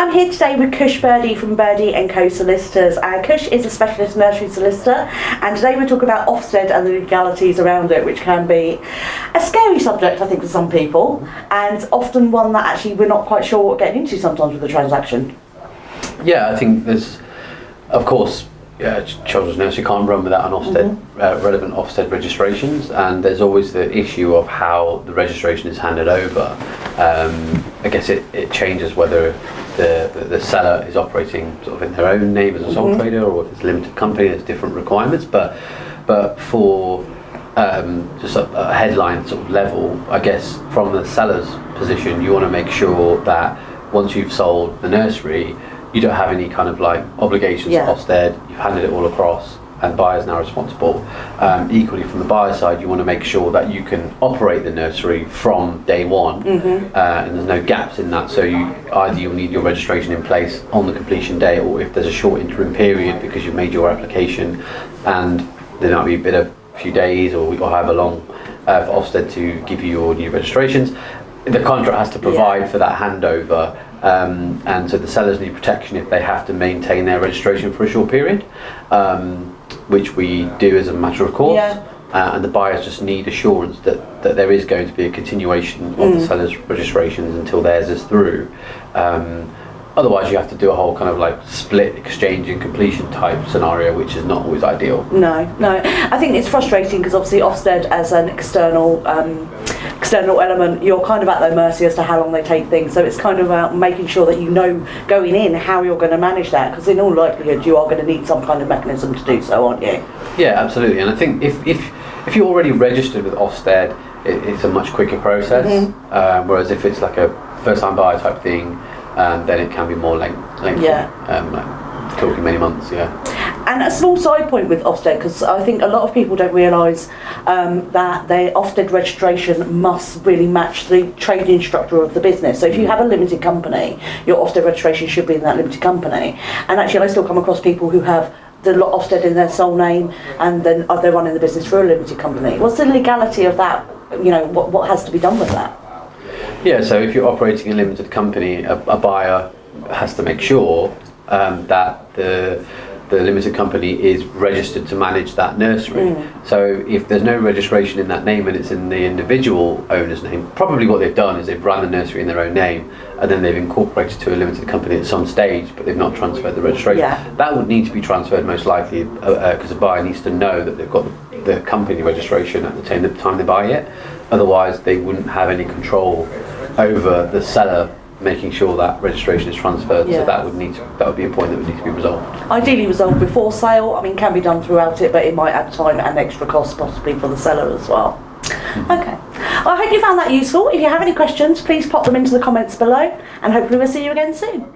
I'm here today with Kush Birdi from Birdi Co Solicitors. Kush is a specialist nursery solicitor, and today we're talking about Ofsted and the legalities around it, which can be a scary subject, I think, for some people, and often one that actually we're not quite sure what getting into sometimes with the transaction. Yeah, I think there's, of course, children's nursery can't run without an Ofsted, relevant Ofsted registrations, and there's always the issue of how the registration is handed over. I guess it changes whether the seller is operating sort of in their own name as a sole trader, or if it's a limited company. There's different requirements, but for just a headline sort of level, I guess from the seller's position, you want to make sure that once you've sold the nursery, you don't have any kind of like obligations to Ofsted. You've handed it all across, and buyer's now responsible. Equally, from the buyer side, you want to make sure that you can operate the nursery from day one, and there's no gaps in that. So you'll need your registration in place on the completion day, or if there's a short interim period because you've made your application, and there might be a few days or however long for Ofsted to give you your new registrations. The contract has to provide for that handover. And so the sellers need protection if they have to maintain their registration for a short period, which we do as a matter of course, and the buyers just need assurance that there is going to be a continuation of the seller's registrations until theirs is through. Otherwise you have to do a whole kind of like split exchange and completion type scenario, which is not always ideal. No, I think it's frustrating because obviously Ofsted as an external element, you're kind of at their mercy as to how long they take things, so it's kind of about making sure that you know going in how you're going to manage that, because in all likelihood you are going to need some kind of mechanism to do so, aren't you? Yeah, absolutely. And I think if you're already registered with Ofsted, it's a much quicker process, whereas if it's like a first time buyer type thing, then it can be more lengthy, like talking many months. And a small side point with Ofsted, because I think a lot of people don't realise that their Ofsted registration must really match the trading structure of the business. So if you have a limited company, your Ofsted registration should be in that limited company. And actually I still come across people who have the Ofsted in their sole name, and then they're running the business for a limited company. What's the legality of that? You know, what has to be done with that? Yeah, so if you're operating a limited company, a buyer has to make sure that the limited company is registered to manage that nursery. So if there's no registration in that name and it's in the individual owner's name, probably what they've done is they've run the nursery in their own name, and then they've incorporated to a limited company at some stage, but they've not transferred the registration. That would need to be transferred most likely, because a buyer needs to know that they've got the company registration at the time they buy it. Otherwise they wouldn't have any control over the seller making sure that registration is transferred. So that would be a point that would need to be resolved. Ideally resolved before sale. I mean, can be done throughout it, but it might add time and extra costs possibly for the seller as well. Okay. Well, I hope you found that useful. If you have any questions, please pop them into the comments below, and hopefully we'll see you again soon.